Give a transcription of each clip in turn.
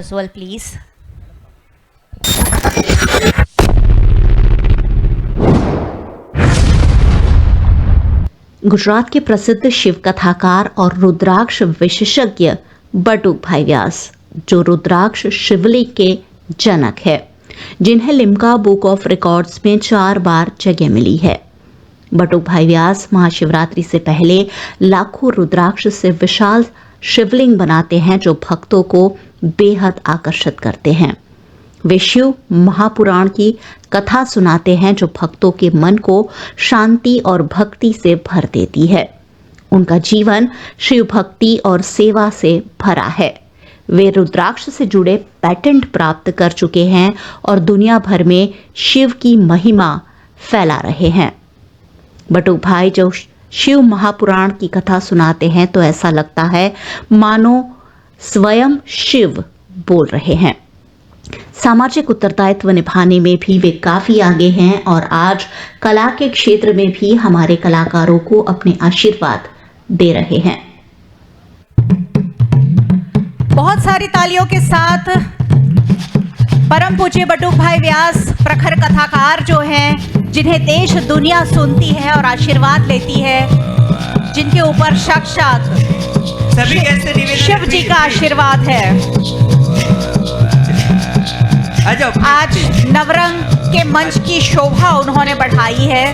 as well, please. Gujarat के प्रसिद्ध शिव कथाकार और रुद्राक्ष विशेषज्ञ बटुक भाई व्यास, जो रुद्राक्ष शिवलिंग के जनक है, जिन्हें लिम्का बुक ऑफ रिकॉर्ड्स में 4 बार जगह मिली है। बटुक भाई व्यास महाशिवरात्रि से पहले लाखों रुद्राक्ष से विशाल शिवलिंग बनाते हैं, जो भक्तों को बेहद आकर्षित करते हैं। वे शिव महापुराण की कथा सुनाते हैं, जो भक्तों के मन को शांति और भक्ति से भर देती है। उनका जीवन शिव भक्ति और सेवा से भरा है। वे रुद्राक्ष से जुड़े पेटेंट प्राप्त कर चुके हैं और दुनिया भर में शिव की महिमा फैला रहे हैं। बटुक भाई जब शिव महापुराण की कथा सुनाते हैं तो ऐसा लगता है मानो स्वयं शिव बोल रहे हैं। सामाजिक उत्तरदायित्व निभाने में भी वे काफी आगे हैं और आज कला के क्षेत्र में भी हमारे कलाकारों को अपने आशीर्वाद दे रहे हैं। बहुत सारी तालियों के साथ परम पूज्य बटुक भाई व्यास, प्रखर कथाकार जो हैं, जिन्हें देश दुनिया सुनती है और आशीर्वाद लेती है, जिनके ऊपर साक्षात शिव जी का आशीर्वाद है। आज नवरंग के मंच की शोभा उन्होंने बढ़ाई है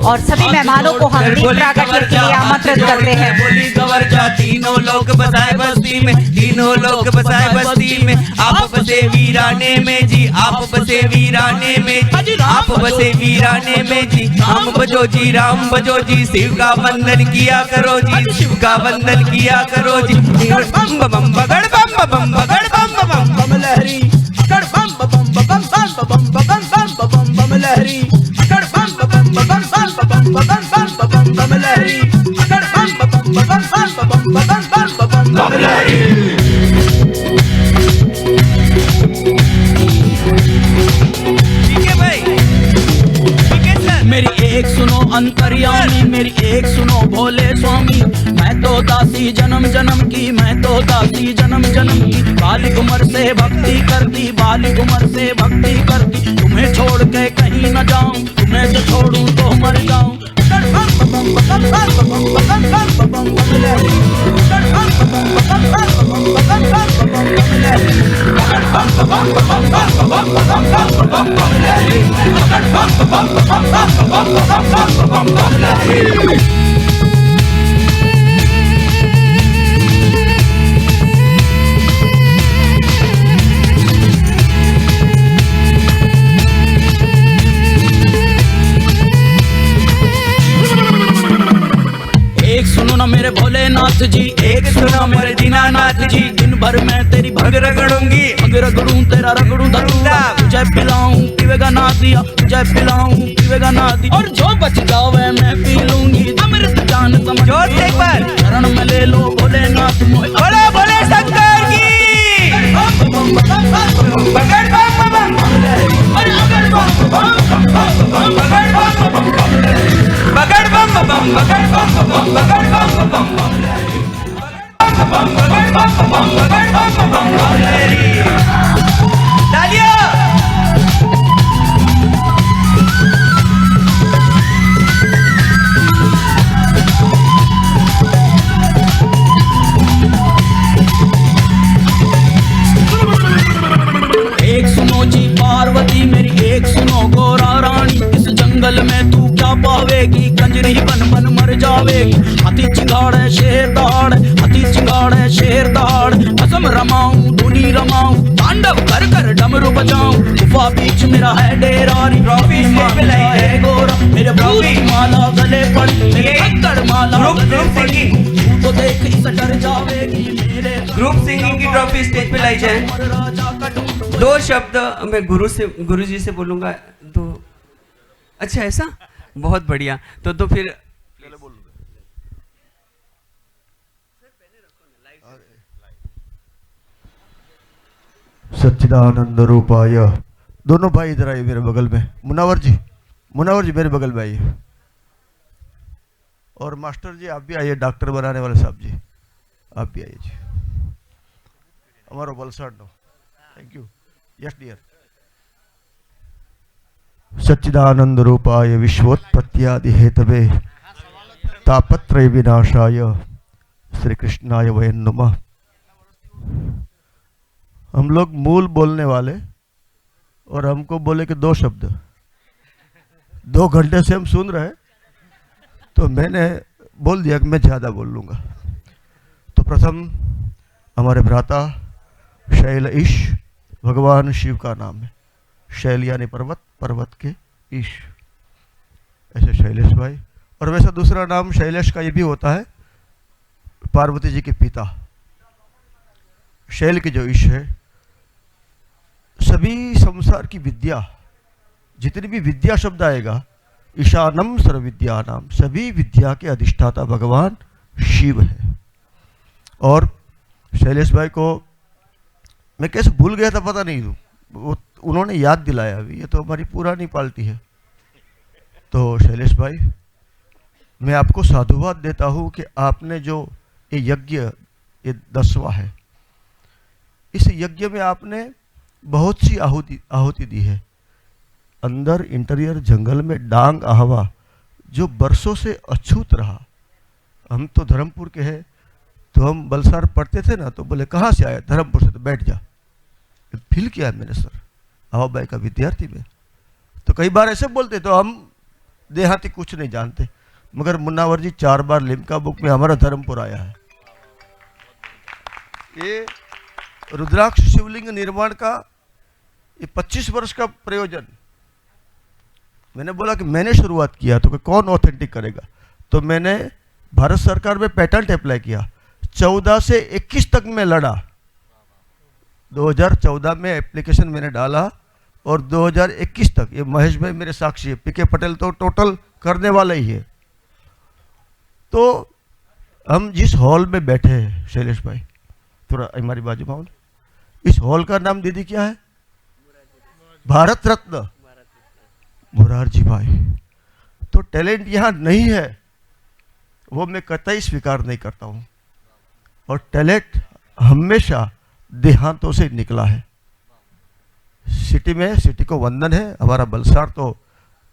और सभी मेहमानों को हम दीप प्रागट्य के लिए आमंत्रित करते हैं। बोली गवर्जा तीनों लोग बसाए बस्ती में, तीनों लोग बसाए बस्ती में। आप बसे वीराने में जी, आप बसे वीराने में, आप बसे वीराने में जी। हम बजो जी, राम बजो जी, शिव का वंदन किया करो जी, शिव का वंदन किया करो जी। बम बम बगड़ बम बम बगड़ बम बम बम लहरी, अकड़ बम बम बम बम बम बम बम बम लहरी, अकड़ बम बम बम बम बम बम लहरी, अकड़ बम बम बम बम लहरी। ठीक है भाई, ठीक है सर। मेरी एक सुनो अंतर्यामी, मेरी एक सुनो भोले स्वामी। मैं तो दासी जन्म जन्म की, मैं तो दासी जन्म जन्म की। बालिक उम्र से भक्ति करती, बालिक उम्र से भक्ति करती। तुम्हें छोड़ के कहीं न जाऊं, तुम्हें तो छोड़ूं तो मर जाऊं। मेरे भोलेनाथ जी, एक सुनो मेरे दीनानाथ जी। दिन भर मैं तेरी भग रगड़ूंगी, भग रगड़ूं तेरा रगड़ूं धरूंगा। तुझे पिलाऊं पीवेगा ना दिया, तुझे पिलाऊं पीवेगा ना दिया। और जो बच जावे मैं पी लूंगी, अमृत जान समझ। एक बार शरण में ले लो भोलेनाथ, बोले बोले शंकर की। बगड़ बम बम बगड़ बम बम बगड़ बम बम बगड़ बम बगड़ एक सुनो जी पार्वती मेरी, एक सुनो गोरा रानी। इस जंगल में तू क्या पावेगी, कंजरी बन बन मर जावेगी। हाथी चिंगाड़े शेर दहाड़, हाथी चिंगाड़े शेर दहाड़। असम रमाऊं धुनी रमाऊं, तांडव कर कर डमरू बजाऊं। गुफा बीच मेरा है डेरारी, ट्रॉफी है गोरा। मेरे भूत माला गले पड़ी, मेरे खक्कड़ माला गले पड़ी। तू तो देख इस डर जावेगी मेरे। ग्रुप सिंगिंग की ट्रॉफी स्टेज पे लाई जाए। 2 शब्द मैं गुरु जी से बोलूंगा तो अच्छा, ऐसा बहुत बढ़िया। तो फिर सच्चिदानंद रूपाय। दोनों भाई इधर आइए मेरे बगल में। मुनावर जी मेरे बगल में आइए। और मास्टर जी आप भी आइए, डॉक्टर बनाने वाले साहब जी आप भी आइए जी। અમારો વલસાડનો. Thank you. Yes dear. સચ્ચિદાનંદ રૂપાય વિશ્વોત્પત્યાદि हेतवे तापत्रय विनाशाय श्री कृष्णाय वयं नमः. हम लोग मूल बोलने वाले और हमको बोले कि 2 शब्द, 2 घंटे से हम सुन रहे, तो मैंने बोल दिया कि मैं ज़्यादा बोल लूँगा. तो प्रथम हमारे भ्राता शैल ईश, भगवान शिव का नाम है. शैल यानी पर्वत, पर्वत के ईश, ऐसे शैलेश भाई. और वैसा दूसरा नाम शैलेश का ये भी होता है, पार्वती जी के पिता. शैल के जो ईश है, सभी संसार की विद्या, जितनी भी विद्या शब्द आएगा, ईशानम सर्व विद्यानाम, सभी विद्या के अधिष्ठाता भगवान शिव है. और शैलेश भाई को मैं कैसे भूल गया था पता नहीं, वो उन्होंने याद दिलाया. अभी ये तो हमारी पुरानी पार्टी है. तो शैलेश भाई, मैं आपको साधुवाद देता हूँ कि आपने जो ये यज्ञ, ये 10वां है, इस यज्ञ में आपने बहुत सी आहुति दी है. अंदर इंटीरियर जंगल में डांग आहवा जो बरसों से अछूत रहा. हम तो धर्मपुर के हैं, तो हम बलसार पढ़ते थे ना, तो बोले कहाँ से आया? धर्मपुर से. तो बैठ जा. फील किया है मैंने सर, आवाबाई का विद्यार्थी में. तो कई बार ऐसे बोलते, तो हम देहाती कुछ नहीं जानते, मगर मुन्नावर जी 4 बार लिम्का बुक में हमारा धर्मपुर आया है. ये रुद्राक्ष शिवलिंग निर्माण का ये 25 वर्ष का प्रयोजन. मैंने बोला कि मैंने शुरुआत किया, तो कौन ऑथेंटिक करेगा? तो मैंने भारत सरकार में पेटेंट अप्लाई किया. 14 से 21 तक मैं लड़ा. 2014 में एप्लीकेशन मैंने डाला और 2021 तक, ये महेश भाई मेरे साक्षी है, पीके पटेल तो टोटल करने वाला ही है. तो हम जिस हॉल में बैठे हैं, शैलेश भाई थोड़ा हमारी बाजू में, इस हॉल का नाम दीदी क्या है? भारत रत्न मोरारजी भाई. तो टैलेंट यहाँ नहीं है, वो मैं कतई स्वीकार नहीं करता हूँ. और टैलेंट हमेशा देहांतों से निकला है. सिटी में, सिटी को वंदन है. हमारा बलसाड़ तो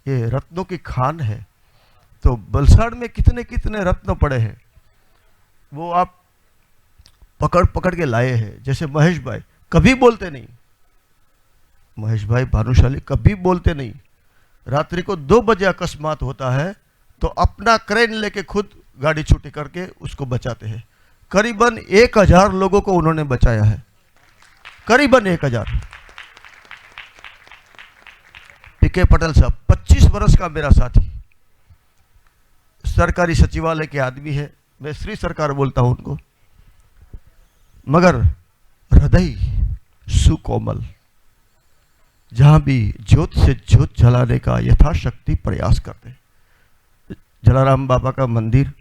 ये रत्नों की खान है. तो बलसाड़ में कितने कितने रत्न पड़े हैं, वो आप पकड़ पकड़ के लाए हैं. जैसे महेश भाई कभी बोलते नहीं, महेश भाई भानुशाली कभी बोलते नहीं. रात्रि को 2 बजे अकस्मात होता है तो अपना क्रेन लेके खुद गाड़ी छुट्टी करके उसको बचाते हैं. करीबन 1000 लोगों को उन्होंने बचाया है, करीबन 1000. पीके पटेल साहब 25 वर्ष का मेरा साथी, सरकारी सचिवालय के आदमी है. मैं श्री सरकार बोलता हूं उनको, मगर हृदय सुकोमल, जहां भी ज्योत से ज्योत जलाने का यथाशक्ति प्रयास करते. जलाराम बाबा का मंदिर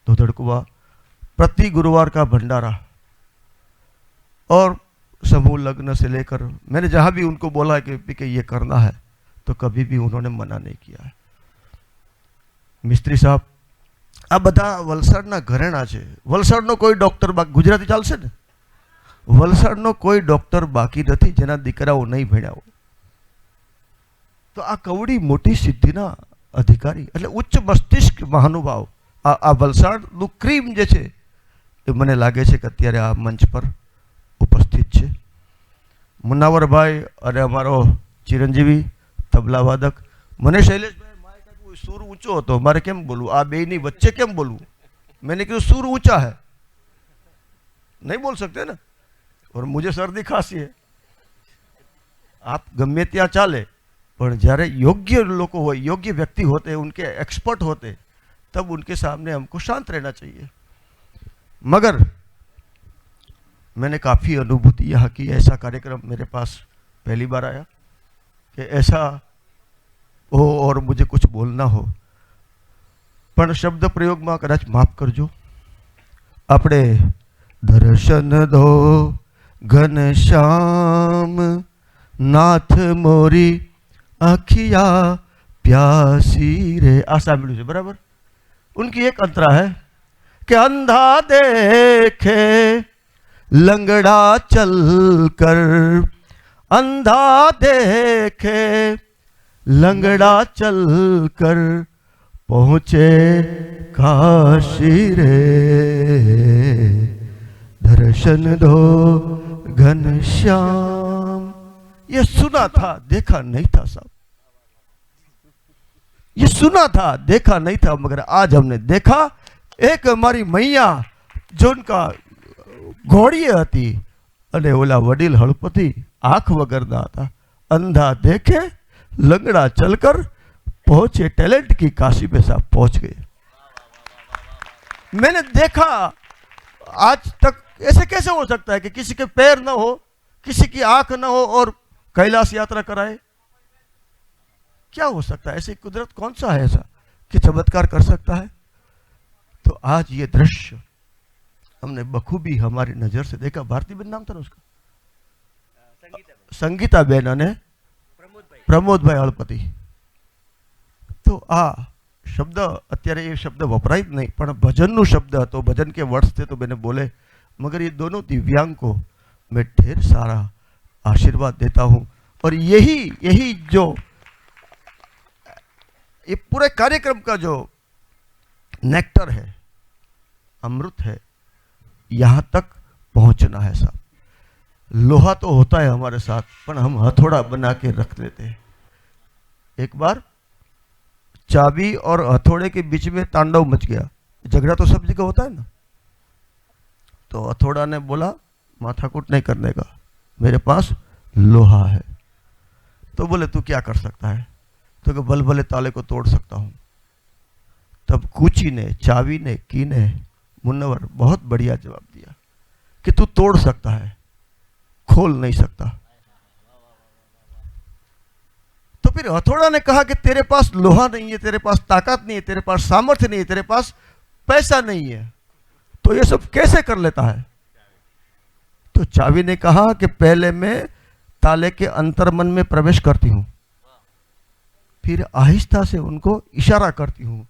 धोधड़कुआ, प्रति गुरुवार का भंडारा और समूह लग्न से लेकर, मैंने जहां भी उनको बोला कि ये करना है, तो कभी भी उन्होंने मना नहीं किया है. मिस्त्री साहब, आ બધા વલસાડના ઘરેણા છે. વલસાડનો કોઈ ડોક્ટર ગુજરાતી ચાલશે ને? વલસાડનો કોઈ ડોક્ટર બાકી નથી જેના દીકરાઓ નહીં ભણ્યા હોય. તો આ કવડી મોટી સિદ્ધિના અધિકારી એટલે ઉચ્ચ મસ્તિષ્ક મહાનુભાવ, આ વલસાડનું ક્રીમ જે છે, એ મને લાગે છે કે અત્યારે આ મંચ પર ઉપસ્થિત છે. મુન્નાવરભાઈ અને અમારો ચિરંજીવી તબલા વાદક. મને શૈલેષભાઈ सुर ऊंचो હતો, मारे केम बोलूं? आ बेनी वच्चे केम बोलूं? मैंने कहा सुर ऊंचा है, नहीं बोल सकते ना. और मुझे सर्दी खांसी है. आप गमे त्या चाले, पर જ્યારે योग्य लोग हो, योग्य व्यक्ति होते, उनके एक्सपर्ट होते, तब उनके सामने हमको शांत रहना चाहिए. मगर मैंने काफ़ी अनुभूति यहाँ की. ऐसा कार्यक्रम मेरे पास पहली बार आया कि ऐसा हो और मुझे कुछ बोलना हो, पण शब्द प्रयोग में कदाच माफ करजो. अपने दर्शन दो घनश्याम नाथ मोरी आखिया प्यासी रे. आ सांभळ्युं छे बराबर? उनकी एक अंतरा है कि अंधा देखे लंगड़ा चल कर अंधा देखे, लंगड़ा चल कर पहुँचे काशी रे, दर्शन दो घनश्याम। ये सुना था, देखा नहीं था साहब, ये सुना था, देखा नहीं था, मगर आज हमने देखा। एक हमारी मैया जो उनका घोड़ीए હતી અને ઓલા વડીલ હળપતિ આંખ વગરના હતા, अंधा देखे लंगड़ा चलकर पहुंचे, टैलेंट की काशी पे साहब पहुंच गए। मैंने देखा, आज तक ऐसे कैसे हो सकता है कि किसी के पैर ना हो, किसी की आंख ना हो और कैलाश यात्रा कराए? क्या हो सकता है? ऐसी कुदरत कौन सा है ऐसा कि चमत्कार कर सकता है? तो आज ये दृश्य हमने बखूबी हमारी नजर से देखा। भारती बेन नाम था ना उसका, संगीता बेन અને પ્રમોદભાઈ હળપતિ। તો આ શબ્દ અત્યારે એ શબ્દ વપરાય જ નહીં, પણ ભજનનો શબ્દ હતો, ભજન के वर्ड्स थे तो मैंने बोले, मगर ये दोनों दिव्यांग को मैं ढेर सारा आशीर्वाद देता हूँ। और यही जो ये पूरे कार्यक्रम का जो नेक्टर है, अमृत है, यहाँ तक पहुँचना है साहब। लोहा तो होता है हमारे साथ, पर हम हथौड़ा बना के रख लेते हैं। एक बार चाबी और हथौड़े के बीच में तांडव मच गया, झगड़ा तो सब जगह होता है ना। तो हथौड़ा ने बोला माथाकूट नहीं करने का, मेरे पास लोहा है। तो बोले तू क्या कर सकता है? तो कि बल भले ताले को तोड़ सकता हूँ। तब कूची ने, चाबी ने, की ने, मुन्नवर बहुत बढ़िया जवाब दिया कि तू तोड़ सकता है, खोल नहीं सकता। तो फिर हथौड़ा ने कहा कि तेरे पास लोहा नहीं है, तेरे पास ताकत नहीं है, तेरे पास सामर्थ्य नहीं है, तेरे पास पैसा नहीं है, तो ये सब कैसे कर लेता है? तो चाबी ने कहा कि पहले मैं ताले के अंतर्मन में प्रवेश करती हूं, फिर आहिस्ता से उनको इशारा करती हूं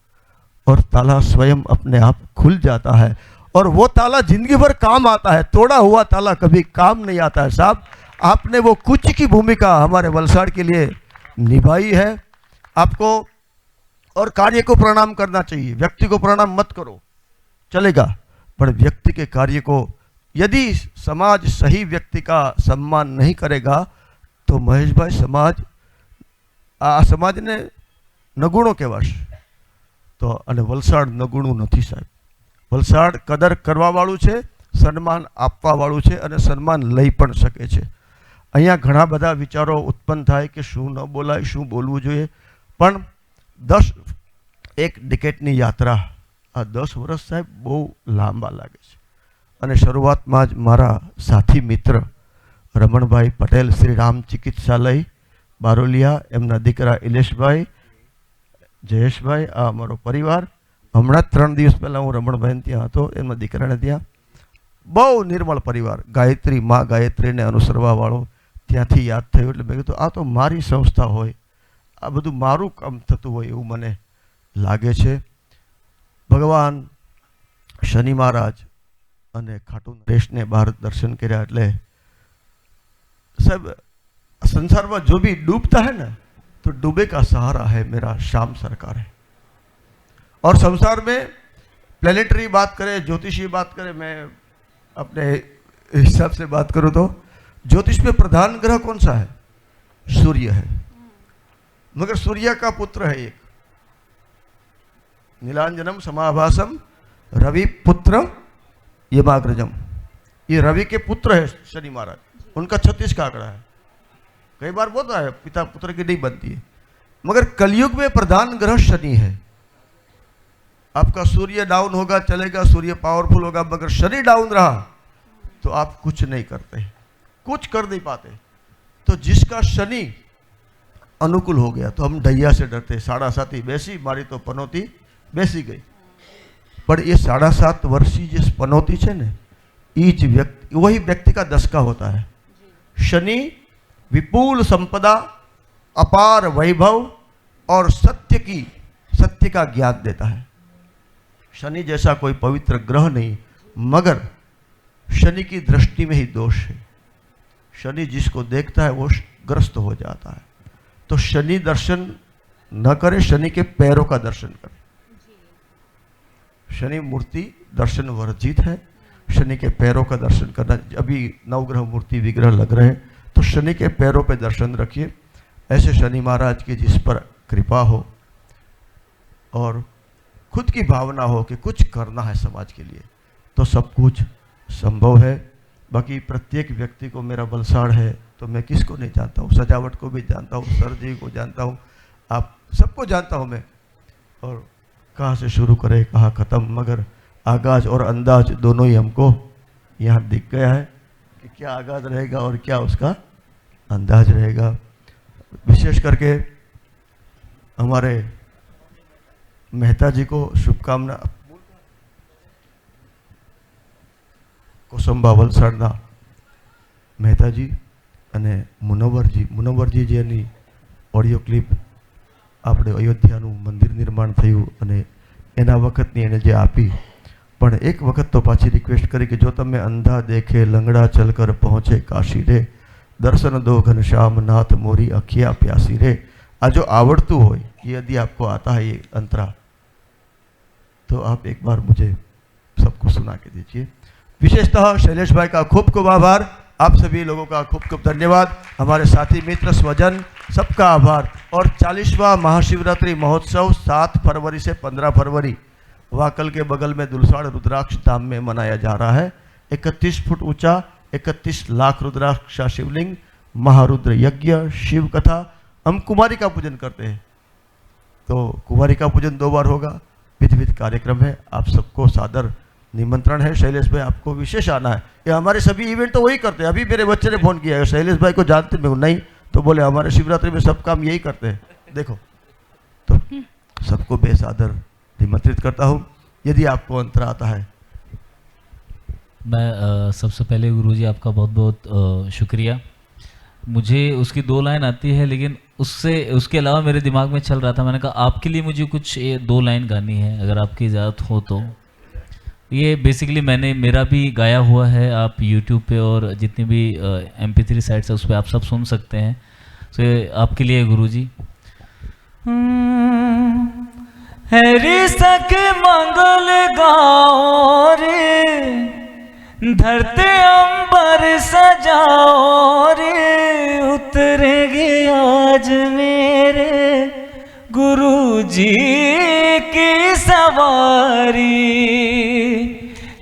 और ताला स्वयं अपने आप खुल जाता है। और वो ताला जिंदगी भर काम आता है, तोड़ा हुआ ताला कभी काम नहीं आता है साहब। आपने वो कुछ की भूमिका हमारे वलसाड़ के लिए निभाई है। आपको और कार्य को प्रणाम करना चाहिए, व्यक्ति को प्रणाम मत करो, चलेगा, पर व्यक्ति के कार्य को यदि समाज सही व्यक्ति का सम्मान नहीं करेगा तो महेश भाई समाज ने नगुणो कहेवाश। तो अने वलसाड नगुणु नहीं साहेब, वलसाड कदर करवा वाळुं छे, सन्मान आपवा वाळुं छे अने सन्मान लई पण शके छे। अहींया घणा बधा विचारो उत्पन्न थाय कि शुं न बोलाय, शुं बोलवुं जोईए, पण 1 डिकेटनी यात्रा आ 10 वर्ष साहेब बहु लांबा लागे छे। अने शरूआतमां ज मारा साथी मित्र रमणभाई पटेल श्री राम चिकित्सालय बारोलिया, एमना दीकरा इलेशभाई, जयेशभाई, आ अमारो परिवार। हमणां 3 दिवस पहला हूँ रमणभाई त्यां हतो, एमना दीकराने त्यां बहु निर्मल परिवार, गायत्री माँ गायत्री ने अनुसरवा वाळो त्यांथी याद थयुं એટલે મેં કીધું આ તો મારી સંસ્થા હોય, આ બધું મારું કામ થતું હોય એવું મને લાગે છે। ભગવાન શનિ મહારાજ અને ખાટુ નરેશને ભારત દર્શન કર્યા એટલે સાહેબ संसार में जो भी डूबता है ना तो डूबे का सहारा है मेरा श्याम सरकार है। और संसार में प्लेनेटरी बात करें, ज्योतिषी बात करें, मैं अपने हिसाब से बात करूं तो ज्योतिष में प्रधान ग्रह कौन सा है? सूर्य है, मगर सूर्य का पुत्र है एक, नीलांजनम समाभासम रवि पुत्र यमाग्रजम। ये रवि के पुत्र है शनि महाराज, उनका 36 का आंकड़ा है। कई बार बोलता है पिता पुत्र की नहीं बनती है, मगर कलयुग में प्रधान ग्रह शनि है। आपका सूर्य डाउन होगा चलेगा, सूर्य पावरफुल होगा, मगर शनि डाउन रहा तो आप कुछ नहीं करते, कुछ कर नहीं पाते। तो जिसका शनि अनुकूल हो गया तो हम ढैया से डरते, 7.5 बेसी मारी तो पनौती बेसी गई। पर ये 7.5 वर्षीय जिस पनौती है न, ईच व्यक्ति वही व्यक्ति का दशका होता है। शनि विपुल संपदा, अपार वैभव और सत्य का ज्ञान देता है। शनि जैसा कोई पवित्र ग्रह नहीं, मगर शनि की दृष्टि में ही दोष है। शनि जिसको देखता है वो ग्रस्त हो जाता है। तो शनि दर्शन न करे, शनि के पैरों का दर्शन करे। शनि मूर्ति दर्शन वर्जित है, शनि के पैरों का दर्शन करना। अभी नवग्रह मूर्ति विग्रह लग रहे हैं, तो शनि के पैरों पे दर्शन रखिए। ऐसे शनि महाराज की जिस पर कृपा हो और खुद की भावना हो कि कुछ करना है समाज के लिए, तो सब कुछ संभव है। बाकी प्रत्येक व्यक्ति को मेरा बलसाड़ है तो मैं किसको नहीं जानता हूँ, सजावट को भी जानता हूँ, सर जी को जानता हूँ, आप सबको जानता हूँ मैं। और कहाँ से शुरू करें कहाँ ख़त्म, मगर आगाज और अंदाज दोनों ही हमको यहाँ दिख गया है कि क्या आगाज रहेगा और क्या उसका अंदाज रहेगा। विशेष करके हमारे मेहता जी को शुभकामना। કોસંબા વલસાડના મહેતાજી અને મુનવ્વરજી જેની ઓડિયો ક્લિપ આપણે અયોધ્યાનું મંદિર નિર્માણ થયું અને એના વખતની એને જે આપી, પણ એક વખત તો પાછી રિક્વેસ્ટ કરી કે જો તમે અંધા દેખે લંગડા ચલકર પહોંચે કાશી રે, દર્શન દો ઘનશ્याम नाथ मोरी अखिया प्यासी रे। आ जो आवड़तू हो, ये यदि आपको आता है ये अंतरा, तो आप एक बार मुझे सबको सुना के दीजिए। विशेषतः शैलेश भाई का खूब खूब आभार, आप सभी लोगों का खूब खूब धन्यवाद, हमारे साथी मित्र स्वजन सबका आभार। और 40वां महाशिवरात्रि महोत्सव 7 फरवरी से 15 फरवरी वाकल के बगल में दुलसाड़ रुद्राक्ष धाम में मनाया जा रहा है। 31 फुट ऊंचा 31 लाख रुद्राक्ष शिवलिंग, महारुद्र यज्ञ, शिव कथा। हम कुमारी का पूजन करते हैं, तो कुमारी का पूजन 2 बार होगा, विधिवत कार्यक्रम है। आप सबको सादर निमंत्रण है। शैलेश भाई आपको विशेष आना है, ये हमारे सभी इवेंट तो वही करते हैं। अभी मेरे बच्चे ने फ़ोन किया है, शैलेश भाई को जानते मैं नहीं, तो बोले हमारे शिवरात्रि में सब काम यही करते हैं। देखो, तो सबको बेसादर निमंत्रित करता हूँ। यदि आपको अंतर आता है। मैं सबसे पहले गुरुजी आपका बहुत बहुत शुक्रिया। मुझे उसकी 2 लाइन आती है, लेकिन उसके अलावा मेरे दिमाग में चल रहा था, मैंने कहा आपके लिए मुझे कुछ 2 लाइन गानी है, अगर आपकी इजाज़त हो तो। ये बेसिकली मेरा भी गाया हुआ है, आप YouTube पे और जितनी भी MP3 साइट्स है उस पर आप सब सुन सकते हैं। तो ये आपके लिए गुरुजी। हरि सख मंगल गाओ रे, धरते अंबर सजाओ रे, उतरेगी आज मेरे गुरुजी की सवारी।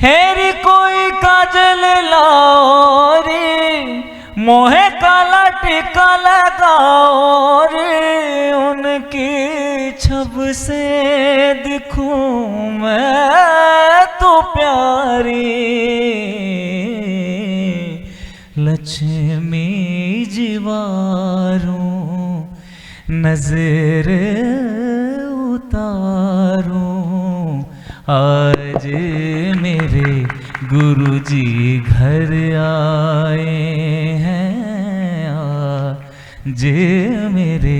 हेरी कोई काजल लाओ रे, मोहे काला टिका लगाओ रे, उनकी छब से दिखूं मैं तो प्यारी। लक्ष्मी जीवारों नजर उतारो, आज मेरे गुरुजी घर आए हैं, आज मेरे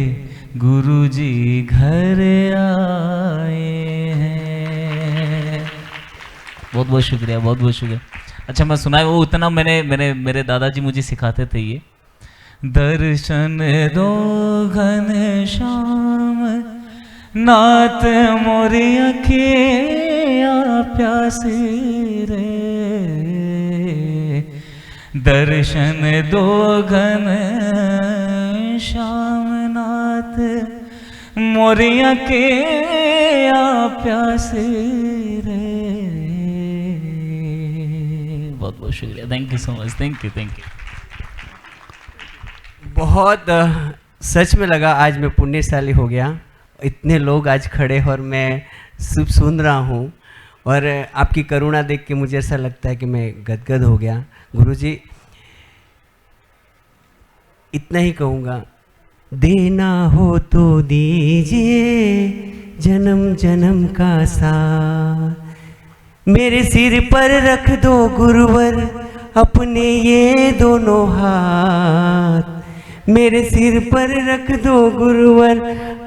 गुरुजी घर आए हैं। बहुत बहुत शुक्रिया, बहुत बहुत शुक्रिया। अच्छा मैं सुनाए वो उतना मेरे दादाजी मुझे सिखाते थे ये। दर्शन दो घनश्याम नाथ मोरी अखियाँ प्यासी रे, दर्शन दो घनश्याम नाथ मोरी अखियाँ प्यासी रे। बहुत बहुत शुक्रिया, thank you so much, thank you. बहुत सच में लगा आज मैं पुण्यशाली हो गया, इतने लोग आज खड़े और मैं सिर्फ सुन रहा हूँ, और आपकी करुणा देख के मुझे ऐसा लगता है कि मैं गदगद हो गया। गुरुजी इतना ही कहूँगा, देना हो तो दीजिए जन्म जन्म का साथ, मेरे सिर पर रख दो गुरुवर अपने ये दोनों हाथ, मेरे सिर पर रख दो गुरुवर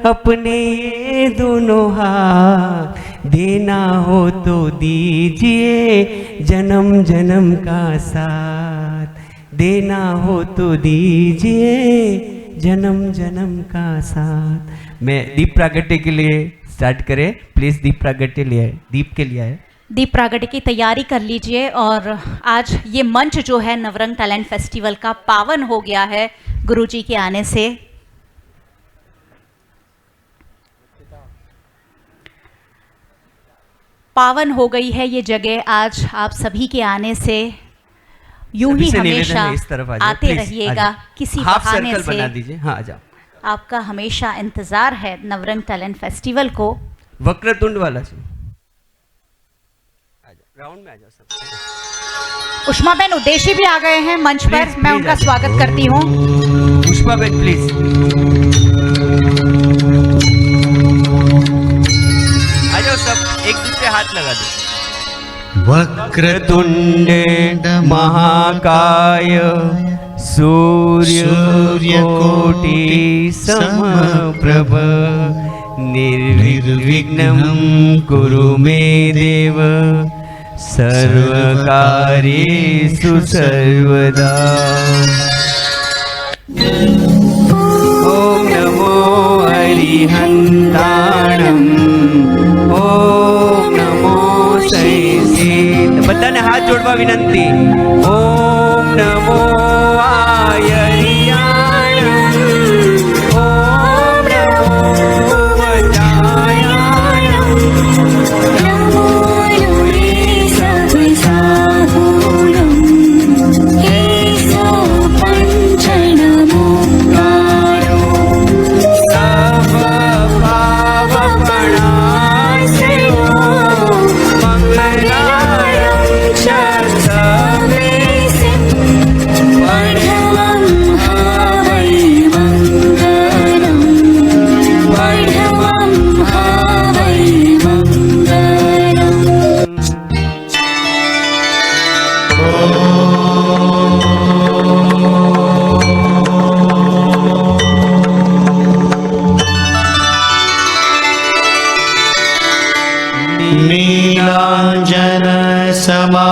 अपने ये दोनों हाथ, देना हो तो दीजिए जन्म जन्म का साथ, देना हो तो दीजिए जन्म जन्म का साथ। मैं दीप प्रागट्य के लिए स्टार्ट करें प्लीज। दीप प्रागट्य लिए दीप के लिए है। दीप प्रागट्य की तैयारी कर लीजिए। और आज ये मंच जो है नवरंग टैलेंट फेस्टिवल का पावन हो गया है गुरुजी के आने से। पावन हो गई है ये जगह आज आप सभी के आने से। यूं ही हमेशा आते रहिएगा किसी बहाने से। बना दीजिए। हाँ आ जाओ। आपका हमेशा इंतजार है नवरंग टैलेंट फेस्टिवल को। वक्रतुंड वाला राउंड में आ जाओ सब। उष्माबेन उद्देशी भी आ गए हैं मंच पर, मैं उनका स्वागत करती हूँ। उष्माबेन प्लीज। आ जाओ सब, एक दूसरे हाथ लगा दो। वक्रतुंड महाकाय सूर्य कोटि समप्रभ निर्विघ्नं कुरु मे देव सर्वकार्येषु सर्वदा। ओम नमो हरिहंताणं, ओम नमो सैसेत। बधाने हाथ जोड़वा विनंती। ओम नमो आयरियाणं, ओम नमो वजायाणं, नमो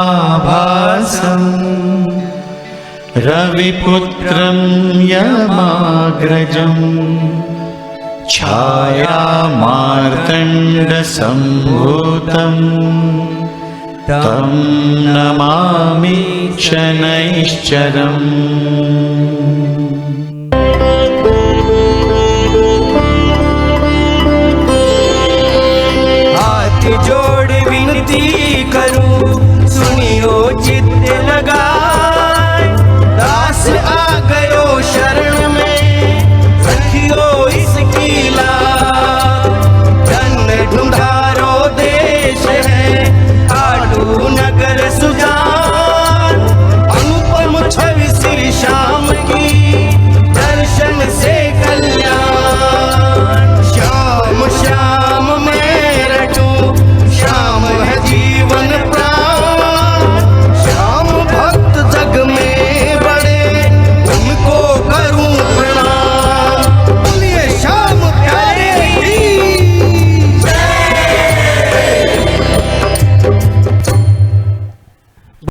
नीलाञ्जनसमाभासं रविपुत्रं यमाग्रजं छायामार्तण्डसम्भूतं तं नमामि शनैश्चरम्।